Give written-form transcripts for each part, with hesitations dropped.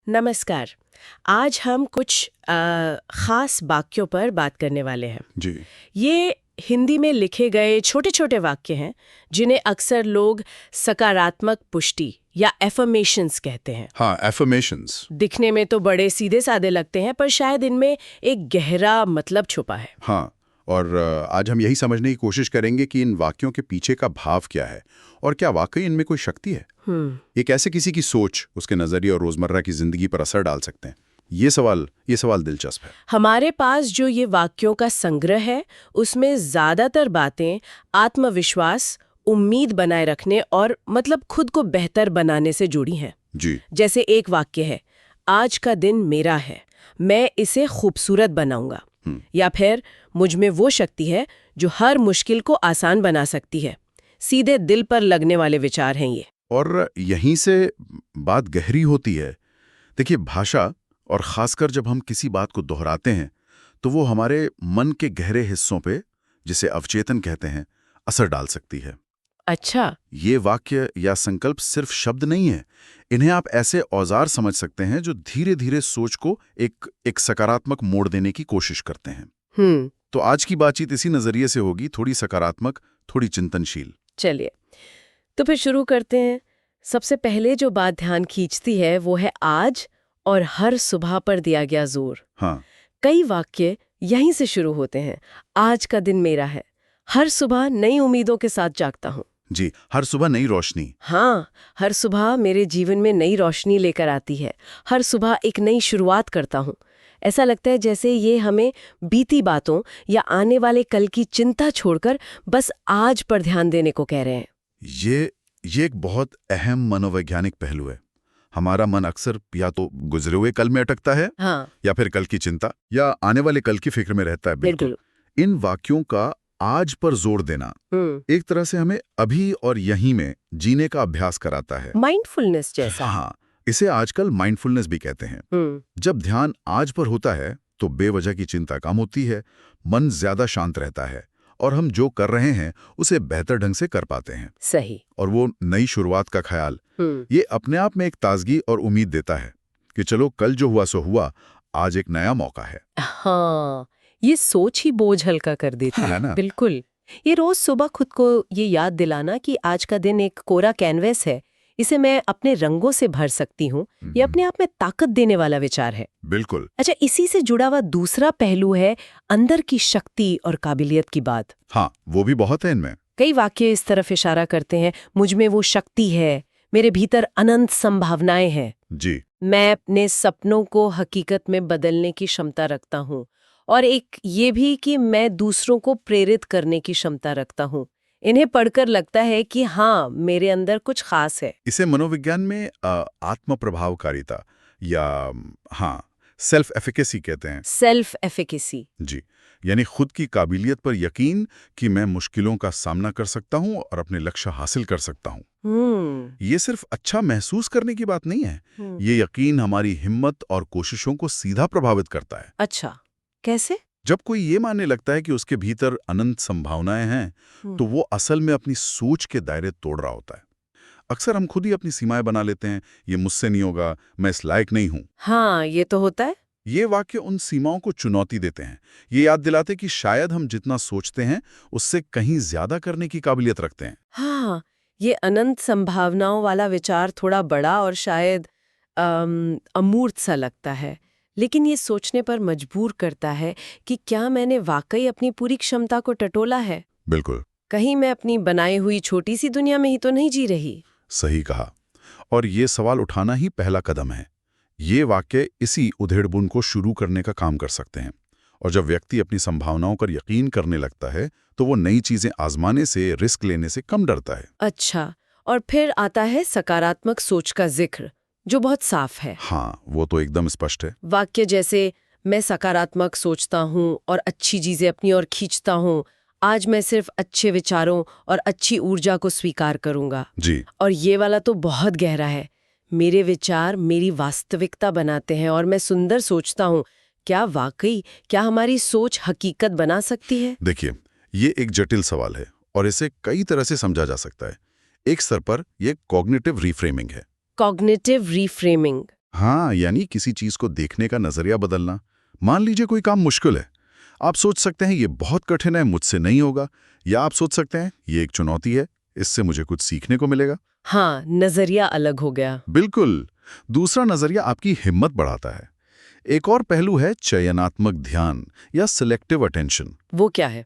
नमस्कार। आज हम कुछ खास वाक्यों पर बात करने वाले हैं। जी। ये हिंदी में लिखे गए छोटे छोटे वाक्य हैं जिन्हें अक्सर लोग सकारात्मक पुष्टि या एफर्मेशंस कहते हैं। हाँ, एफर्मेशंस। दिखने में तो बड़े सीधे साधे लगते हैं, पर शायद इनमें एक गहरा मतलब छुपा है। हाँ, और आज हम यही समझने की कोशिश करेंगे कि इन वाक्यों के पीछे का भाव क्या है और क्या वाकई इनमें कोई शक्ति है। ये कैसे किसी की सोच, उसके नजरिए और रोजमर्रा की जिंदगी पर असर डाल सकते हैं। ये सवाल दिलचस्प है। हमारे पास जो ये वाक्यों का संग्रह है, उसमें ज्यादातर बातें आत्मविश्वास, उम्मीद बनाए रखने और मतलब खुद को बेहतर बनाने से जुड़ी हैं। जी। जैसे एक वाक्य है, आज का दिन मेरा है, मैं इसे खूबसूरत बनाऊंगा। या फिर मुझ में वो शक्ति है जो हर मुश्किल को आसान बना सकती है। सीधे दिल पर लगने वाले विचार हैं ये। और यहीं से बात गहरी होती है। देखिए, भाषा, और खासकर जब हम किसी बात को दोहराते हैं तो वो हमारे मन के गहरे हिस्सों पे, जिसे अवचेतन कहते हैं, असर डाल सकती है। अच्छा। ये वाक्य या संकल्प सिर्फ शब्द नहीं है। इन्हें आप ऐसे औजार समझ सकते हैं जो धीरे धीरे सोच को एक सकारात्मक मोड़ देने की कोशिश करते हैं। तो आज की बातचीत इसी नजरिए से होगी, थोड़ी सकारात्मक, थोड़ी चिंतनशील। चलिए, तो फिर शुरू करते हैं। सबसे पहले जो बात ध्यान खींचती है वो है आज और हर सुबह पर दिया गया जोर। हाँ। कई वाक्य यहीं से शुरू होते हैं। आज का दिन मेरा है, हर सुबह नई उम्मीदों के साथ जागता हूँ। जी, हर सुबह नई रोशनी। हाँ, हर सुबह मेरे जीवन में नई रोशनी लेकर आती है। हर सुबह एक नई शुरुआत करता हूँ। ऐसा लगता है जैसे ये हमें बीती बातों या आने वाले कल की चिंता छोड़कर बस आज पर ध्यान देने को कह रहे हैं। ये एक बहुत अहम मनोवैज्ञानिक पहलू है। हमारा मन अक्सर या तो गुजरे हुए कल में अटकता है, हाँ, या फिर कल की चिंता या आने वाले कल की फिक्र में रहता है। बिल्कुल। इन वाक्यों का आज पर जोर देना एक तरह से हमें अभी और यहीं में जीने का अभ्यास कराता है। माइंडफुलनेस जैसा। हाँ, इसे आजकल माइंडफुलनेस भी कहते हैं। जब ध्यान आज पर होता है तो बेवजह की चिंता कम होती है, मन ज्यादा शांत रहता है और हम जो कर रहे हैं उसे बेहतर ढंग से कर पाते हैं। सही। और वो नई शुरुआत का ख्याल, ये अपने आप में एक ताजगी और उम्मीद देता है कि चलो, कल जो हुआ सो हुआ, आज एक नया मौका है। हाँ, ये सोच ही बोझ हल्का कर देती है ना? बिल्कुल। ये रोज सुबह खुद को ये याद दिलाना कि आज का दिन एक कोरा कैनवस है, इसे मैं अपने रंगों से भर सकती हूँ, ये अपने आप में ताकत देने वाला विचार है। बिल्कुल। अच्छा, इसी से जुड़ा हुआ दूसरा पहलू है अंदर की शक्ति और काबिलियत की बात। हाँ, वो भी बहुत है इनमें। कई वाक्य इस तरफ इशारा करते हैं, मुझ में वो शक्ति है, मेरे भीतर अनंत संभावनाएं हैं। जी। मैं अपने सपनों को हकीकत में बदलने की क्षमता रखता हूँ, और एक ये भी कि मैं दूसरों को प्रेरित करने की क्षमता रखता हूँ। इन्हें पढ़कर लगता है कि हाँ, मेरे अंदर कुछ खास है। इसे मनोविज्ञान में आत्म प्रभावकारिता या सेल्फ एफिकेसी कहते हैं। Self efficacy. जी, यानी खुद की काबिलियत पर यकीन कि मैं मुश्किलों का सामना कर सकता हूँ और अपने लक्ष्य हासिल कर सकता हूँ। ये सिर्फ अच्छा महसूस करने की बात नहीं है। ये यकीन हमारी हिम्मत और कोशिशों को सीधा प्रभावित करता है। अच्छा, कैसे? जब कोई ये मानने लगता है कि उसके भीतर अनंत संभावनाएं हैं, तो वो असल में अपनी सोच के दायरे तोड़ रहा होता है। अक्सर हम खुद ही अपनी सीमाएं बना लेते हैं, ये मुझसे नहीं होगा, मैं इस लायक नहीं हूं। हाँ, ये तो होता है। ये वाक्य उन सीमाओं को चुनौती देते हैं। ये याद दिलाते कि शायद हम जितना सोचते हैं उससे कहीं ज्यादा करने की काबिलियत रखते हैं। हाँ, ये अनंत संभावनाओं वाला विचार थोड़ा बड़ा और शायद अमूर्त सा लगता है, लेकिन ये सोचने पर मजबूर करता है कि क्या मैंने वाकई अपनी पूरी क्षमता को टटोला है? बिल्कुल। कहीं मैं अपनी बनाई हुई छोटी सी दुनिया में ही तो नहीं जी रही? सही कहा। और ये सवाल उठाना ही पहला कदम है। ये वाक्य इसी उधेड़बुन को शुरू करने का काम कर सकते हैं। और जब व्यक्ति अपनी संभावनाओं पर यकीन करने लगता है तो वो नई चीजें आजमाने से, रिस्क लेने से कम डरता है। अच्छा, और फिर आता है सकारात्मक सोच का जिक्र, जो बहुत साफ है। हाँ, वो तो एकदम स्पष्ट है। वाक्य जैसे, मैं सकारात्मक सोचता हूँ और अच्छी चीजें अपनी ओर खींचता हूँ, आज मैं सिर्फ अच्छे विचारों और अच्छी ऊर्जा को स्वीकार करूंगा। जी। और ये वाला तो बहुत गहरा है, मेरे विचार मेरी वास्तविकता बनाते हैं और मैं सुंदर सोचता हूँ। क्या हमारी सोच हकीकत बना सकती है? देखिए, ये एक जटिल सवाल है और इसे कई तरह से समझा जा सकता है। एक स्तर पर यह कॉग्निटिव रिफ्रेमिंग है। Cognitive reframing. हाँ, यानी किसी चीज को देखने का नजरिया बदलना। मान लीजिए कोई काम मुश्किल है, आप सोच सकते हैं ये बहुत कठिन है, मुझसे नहीं होगा, या आप सोच सकते हैं ये एक चुनौती है, इससे मुझे कुछ सीखने को मिलेगा। हाँ, नजरिया अलग हो गया। बिल्कुल। दूसरा नजरिया आपकी हिम्मत बढ़ाता है। एक और पहलू है चयनात्मक ध्यान या सिलेक्टिव अटेंशन। वो क्या है?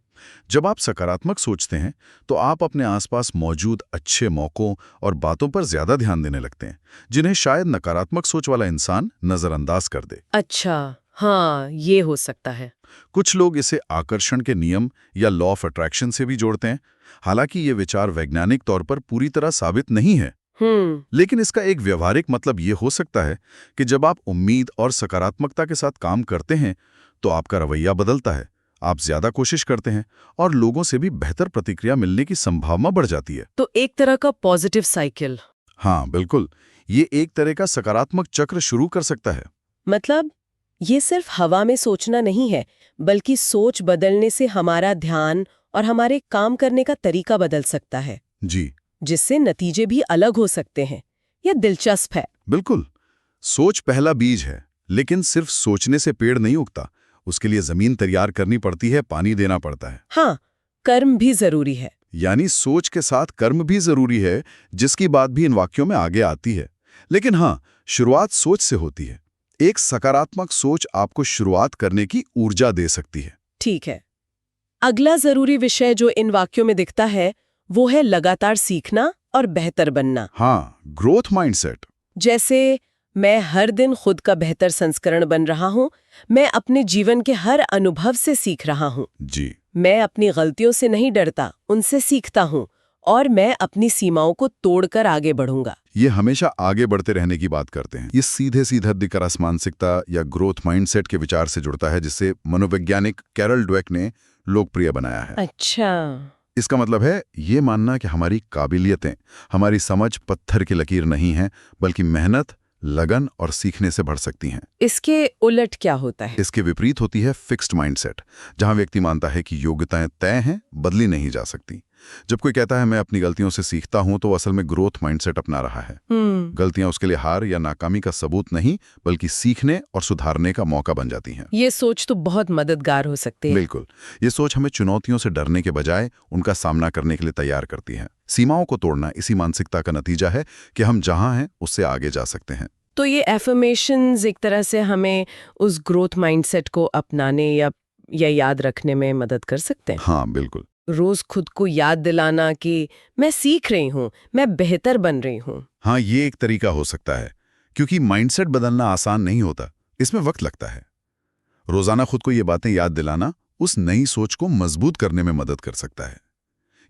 जब आप सकारात्मक सोचते हैं तो आप अपने आसपास मौजूद अच्छे मौकों और बातों पर ज्यादा ध्यान देने लगते हैं, जिन्हें शायद नकारात्मक सोच वाला इंसान नजरअंदाज कर दे। अच्छा, हाँ, ये हो सकता है। कुछ लोग इसे आकर्षण के नियम या लॉ ऑफ अट्रैक्शन से भी जोड़ते हैं। हालांकि ये विचार वैज्ञानिक तौर पर पूरी तरह साबित नहीं है, लेकिन इसका एक व्यवहारिक मतलब ये हो सकता है कि जब आप उम्मीद और सकारात्मकता के साथ काम करते हैं तो आपका रवैया बदलता है, आप ज्यादा कोशिश करते हैं और लोगों से भी बेहतर प्रतिक्रिया मिलने की संभावना बढ़ जाती है। तो एक तरह का पॉजिटिव साइकिल। हाँ बिल्कुल, ये एक तरह का सकारात्मक चक्र शुरू कर सकता है। मतलब ये सिर्फ हवा में सोचना नहीं है, बल्कि सोच बदलने से हमारा ध्यान और हमारे काम करने का तरीका बदल सकता है। जी जिससे नतीजे भी अलग हो सकते हैं। यह दिलचस्प है। बिल्कुल। सोच पहला बीज है, लेकिन सिर्फ सोचने से पेड़ नहीं उगता। उसके लिए जमीन तैयार करनी पड़ती है, पानी देना पड़ता है। हाँ, कर्म भी जरूरी है। यानी सोच के साथ कर्म भी जरूरी है, जिसकी बात भी इन वाक्यों में आगे आती है। लेकिन हाँ, शुरुआत सोच से होती है। एक सकारात्मक सोच आपको शुरुआत करने की ऊर्जा दे सकती है। ठीक है। अगला जरूरी विषय जो इन वाक्यों में दिखता है वो है लगातार सीखना और बेहतर बनना। हाँ, ग्रोथ माइंडसेट। जैसे मैं हर दिन खुद का बेहतर संस्करण बन रहा हूँ, मैं अपने जीवन के हर अनुभव से सीख रहा हूँ। जी, मैं अपनी गलतियों से नहीं डरता, उनसे सीखता हूँ और मैं अपनी सीमाओं को तोड़कर आगे बढ़ूंगा। ये हमेशा आगे बढ़ते रहने की बात करते हैं। ये सीधे सीधा दिकरस मानसिकता या ग्रोथ माइंडसेट के विचार से जुड़ता है, जिसे मनोवैज्ञानिक कैरल ड्वेक ने लोकप्रिय बनाया है। अच्छा। इसका मतलब है ये मानना कि हमारी काबिलियतें, हमारी समझ पत्थर की लकीर नहीं है, बल्कि मेहनत, लगन और सीखने से बढ़ सकती हैं। इसके उलट क्या होता है? इसके विपरीत होती है फिक्स्ड माइंडसेट, जहां व्यक्ति मानता है कि योग्यताएं तय हैं, बदली नहीं जा सकती। जब कोई कहता है मैं अपनी गलतियों से सीखता हूं, तो असल में ग्रोथ माइंडसेट अपना रहा है। गलतियां उसके लिए हार या नाकामी का सबूत नहीं, बल्कि सीखने और सुधारने का मौका बन जाती हैं। ये सोच तो बहुत मददगार हो सकती है। बिल्कुल। ये सोच हमें चुनौतियों से डरने के बजाय उनका सामना करने के लिए तैयार करती है। सीमाओं को तोड़ना इसी मानसिकता का नतीजा है कि हम जहां हैं उससे आगे जा सकते हैं। तो ये एफर्मेशंस एक तरह से हमें उस ग्रोथ माइंडसेट को अपनाने या याद रखने में मदद कर सकते हैं। हाँ बिल्कुल। रोज खुद को याद दिलाना कि मैं सीख रही हूँ, मैं बेहतर बन रही हूँ। हाँ, ये एक तरीका हो सकता है, क्योंकि माइंडसेट बदलना आसान नहीं होता, इसमें वक्त लगता है। रोजाना खुद को ये बातें याद दिलाना उस नई सोच को मजबूत करने में मदद कर सकता है।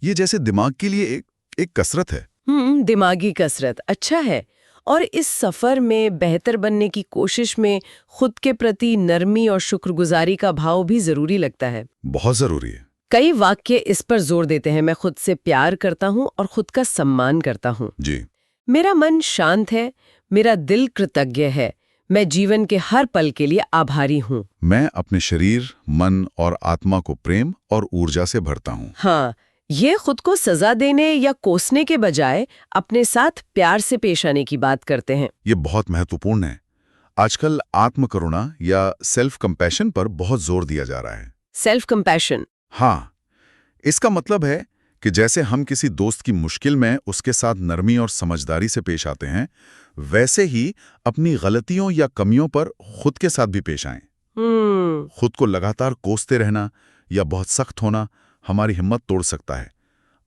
ये जैसे दिमाग के लिए एक कसरत है। दिमागी कसरत अच्छा है। और इस सफर में बेहतर बनने की कोशिश में खुद के प्रति नरमी और शुक्रगुजारी का भाव भी जरूरी लगता है। बहुत जरूरी है। कई वाक्य इस पर जोर देते हैं, मैं खुद से प्यार करता हूँ और खुद का सम्मान करता हूँ। जी। मेरा मन शांत है, मेरा दिल कृतज्ञ है, मैं जीवन के हर पल के लिए आभारी हूँ। मैं अपने शरीर, मन और आत्मा को प्रेम और ऊर्जा से भरता हूँ। हाँ, ये खुद को सजा देने या कोसने के बजाय अपने साथ प्यार से पेश आने की बात करते हैं। ये बहुत महत्वपूर्ण है। आजकल आत्मकरुणा या सेल्फ कंपैशन पर बहुत जोर दिया जा रहा है। Self compassion? हाँ, इसका मतलब है कि जैसे हम किसी दोस्त की मुश्किल में उसके साथ नरमी और समझदारी से पेश आते हैं, वैसे ही अपनी गलतियों या कमियों पर खुद के साथ भी पेश आएं। खुद को लगातार कोसते रहना या बहुत सख्त होना हमारी हिम्मत तोड़ सकता है।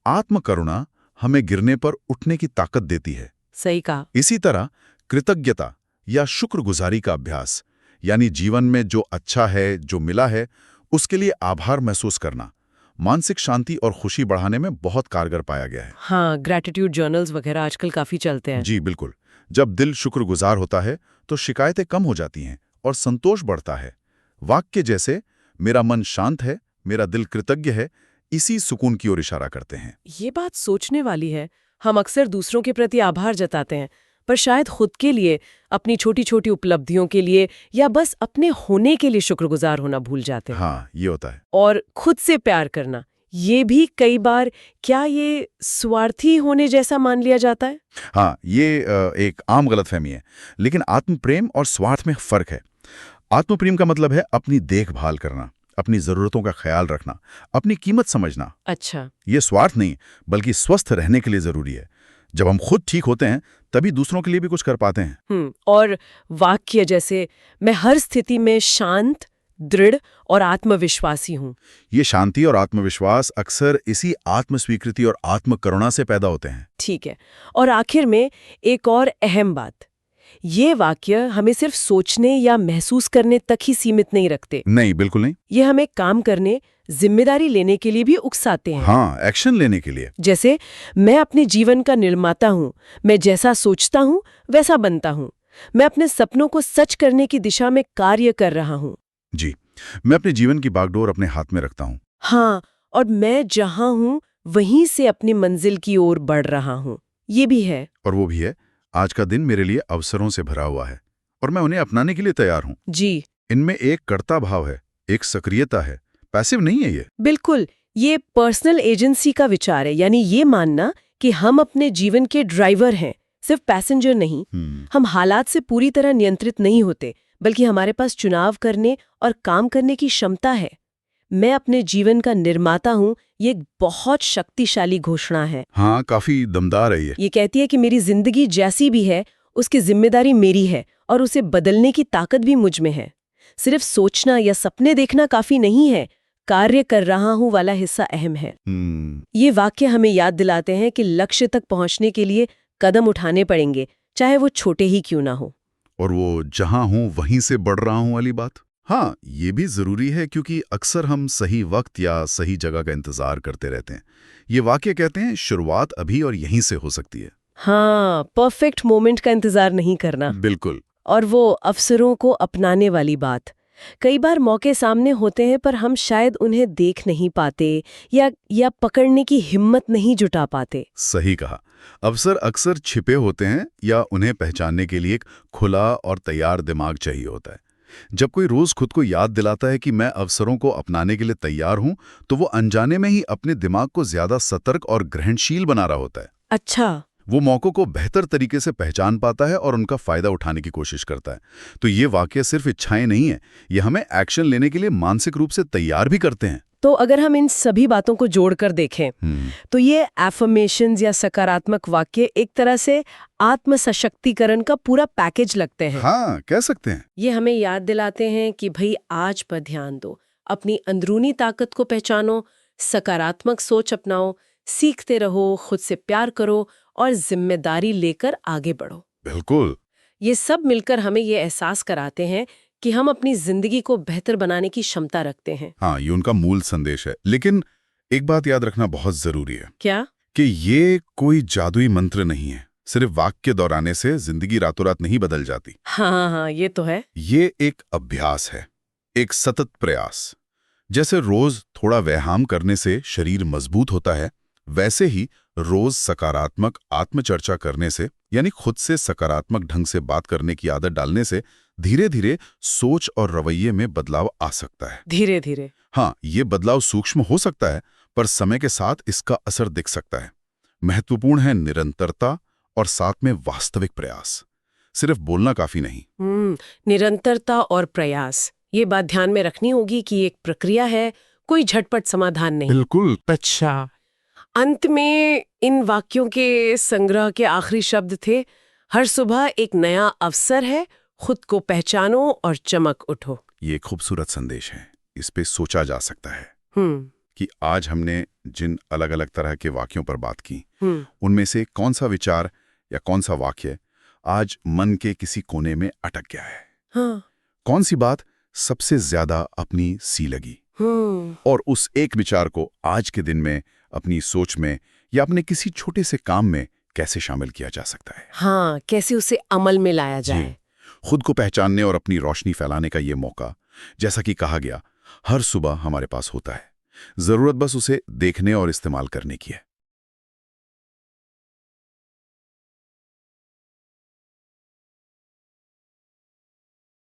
आत्मकरुणा हमें गिरने पर उठने की ताकत देती है। सही कहा। इसी तरह कृतज्ञता या शुक्रगुजारी का अभ्यास, यानी जीवन में जो अच्छा है, जो मिला है, उसके लिए आभार महसूस करना, मानसिक शांति और खुशी बढ़ाने में बहुत कारगर पाया गया है। हाँ, ग्रैटिट्यूड जर्नल्स वगैरह आजकल काफी चलते हैं। जी बिल्कुल। जब दिल शुक्रगुजार होता है तो शिकायतें कम हो जाती हैं और संतोष बढ़ता है। वाक्य जैसे मेरा मन शांत है, मेरा दिल कृतज्ञ है, इसी सुकून की ओर इशारा करते हैं। ये बात सोचने वाली है। हम अक्सर दूसरों के प्रति आभार जताते हैं, पर शायद खुद के लिए, अपनी छोटी छोटी उपलब्धियों के लिए या बस अपने होने के लिए शुक्रगुजार होना भूल जाते हैं। हाँ, ये होता है। और खुद से प्यार करना, ये भी कई बार क्या ये स्वार्थी होने जैसा मान लिया जाता है? हाँ, ये एक आम गलतफहमी है। लेकिन आत्मप्रेम और स्वार्थ में फर्क है। आत्मप्रेम का मतलब है अपनी देखभाल करना, अपनी जरूरतों का ख्याल रखना, अपनी कीमत समझना। अच्छा। ये स्वार्थ नहीं, बल्कि स्वस्थ रहने के लिए जरूरी है। जब हम खुद ठीक होते हैं तभी दूसरों के लिए भी कुछ कर पाते हैं। और वाक्य जैसे मैं हर स्थिति में शांत, दृढ़ और आत्मविश्वासी हूँ। ये शांति और आत्मविश्वास अक्सर इसी आत्मस्वीकृति और आत्मकरुणा से पैदा होते हैं। ठीक है। और आखिर में एक और अहम बात, ये वाक्य हमें सिर्फ सोचने या महसूस करने तक ही सीमित नहीं रखते। नहीं, बिल्कुल नहीं। ये हमें काम करने, जिम्मेदारी लेने के लिए भी उकसाते हैं। हाँ, एक्शन लेने के लिए। जैसे मैं अपने जीवन का निर्माता हूँ, मैं जैसा सोचता हूँ वैसा बनता हूँ, मैं अपने सपनों को सच करने की दिशा में कार्य कर रहा हूँ। जी, मैं अपने जीवन की बागडोर अपने हाथ में रखता हूँ। हाँ, और मैं जहाँ हूँ वहीं से अपनी मंजिल की ओर बढ़ रहा हूँ। ये भी है। और वो भी है, आज का दिन मेरे लिए अवसरों से भरा हुआ है और मैं उन्हें अपनाने के लिए तैयार हूँ। जी। इनमें एक कर्ता भाव है, एक सक्रियता है, पैसिव नहीं है ये। बिल्कुल, ये पर्सनल एजेंसी का विचार है, यानी ये मानना कि हम अपने जीवन के ड्राइवर हैं, सिर्फ पैसेंजर नहीं। हम हालात से पूरी तरह नियंत्रित नहीं होते, बल्कि हमारे पास चुनाव करने और काम करने की क्षमता है। मैं अपने जीवन का निर्माता हूँ, ये एक बहुत शक्तिशाली घोषणा है। हाँ, काफी दमदार है ये। ये कहती है कि मेरी जिंदगी जैसी भी है, उसकी जिम्मेदारी मेरी है और उसे बदलने की ताकत भी मुझ में है। सिर्फ सोचना या सपने देखना काफी नहीं है, कार्य कर रहा हूँ वाला हिस्सा अहम है। ये वाक्य हमें याद दिलाते हैं कि लक्ष्य तक पहुँचने के लिए कदम उठाने पड़ेंगे, चाहे वो छोटे ही क्यों ना हो। और वो जहां हूं वहीं से बढ़ रहा हूं वाली बात, हाँ, ये भी जरूरी है, क्योंकि अक्सर हम सही वक्त या सही जगह का इंतजार करते रहते हैं। ये वाक्य कहते हैं शुरुआत अभी और यहीं से हो सकती है। हाँ, परफेक्ट मोमेंट का इंतजार नहीं करना। बिल्कुल। और वो अवसरों को अपनाने वाली बात, कई बार मौके सामने होते हैं पर हम शायद उन्हें देख नहीं पाते या पकड़ने की हिम्मत नहीं जुटा पाते। सही कहा। अवसर अक्सर छिपे होते हैं या उन्हें पहचानने के लिए एक खुला और तैयार दिमाग चाहिए होता है। जब कोई रोज खुद को याद दिलाता है कि मैं अवसरों को अपनाने के लिए तैयार हूं, तो वो अनजाने में ही अपने दिमाग को ज्यादा सतर्क और ग्रहणशील बना रहा होता है। अच्छा। वो मौकों को बेहतर तरीके से पहचान पाता है और उनका फायदा उठाने की कोशिश करता है। तो ये वाक्य सिर्फ इच्छाएं नहीं है, ये हमें एक्शन लेने के लिए मानसिक रूप से तैयार भी करते हैं। तो अगर हम इन सभी बातों को जोड़कर देखें, तो ये एफर्मेशंस या सकारात्मक वाक्य एक तरह से आत्म सशक्तिकरण का पूरा पैकेज लगते हैं। हाँ, कह सकते हैं। ये हमें याद दिलाते हैं कि भाई आज पर ध्यान दो, अपनी अंदरूनी ताकत को पहचानो, सकारात्मक सोच अपनाओ, सीखते रहो, खुद से प्यार करो और जिम्मेदारी लेकर आगे बढ़ो। बिल्कुल। ये सब मिलकर हमें ये एहसास कराते हैं कि हम अपनी जिंदगी को बेहतर बनाने की क्षमता रखते हैं। हाँ, ये उनका मूल संदेश है। लेकिन एक बात याद रखना बहुत जरूरी है। क्या? कि ये कोई जादुई मंत्र नहीं है। सिर्फ वाक्य दोहराने से जिंदगी रातों रात नहीं बदल जाती। हाँ, ये तो है। ये एक अभ्यास है, एक सतत प्रयास। जैसे रोज थोड़ा व्यायाम करने से शरीर मजबूत होता है, वैसे ही रोज सकारात्मक आत्मचर्चा करने से, यानी खुद से सकारात्मक ढंग से बात करने की आदत डालने से धीरे धीरे सोच और रवैये में बदलाव आ सकता है। धीरे धीरे। हाँ, ये बदलाव सूक्ष्म हो सकता है, पर समय के साथ इसका असर दिख सकता है। महत्वपूर्ण है निरंतरता और साथ में वास्तविक प्रयास। सिर्फ बोलना काफी नहीं। निरंतरता और प्रयास, ये बात ध्यान में रखनी होगी कि एक प्रक्रिया है, कोई झटपट समाधान नहीं। बिल्कुल। अच्छा, अंत में इन वाक्यों के संग्रह के आखिरी शब्द थे, हर सुबह एक नया अवसर है, खुद को पहचानो और चमक उठो। ये एक खूबसूरत संदेश है। इस पे सोचा जा सकता है कि आज हमने जिन अलग अलग तरह के वाक्यों पर बात की, उनमें से कौन सा विचार या कौन सा वाक्य आज मन के किसी कोने में अटक गया है। हाँ। कौन सी बात सबसे ज्यादा अपनी सी लगी, और उस एक विचार को आज के दिन में अपनी सोच में या अपने किसी छोटे से काम में कैसे शामिल किया जा सकता है। हाँ, कैसे उसे अमल में लाया जाए। खुद को पहचानने और अपनी रोशनी फैलाने का ये मौका, जैसा कि कहा गया, हर सुबह हमारे पास होता है। जरूरत बस उसे देखने और इस्तेमाल करने की है।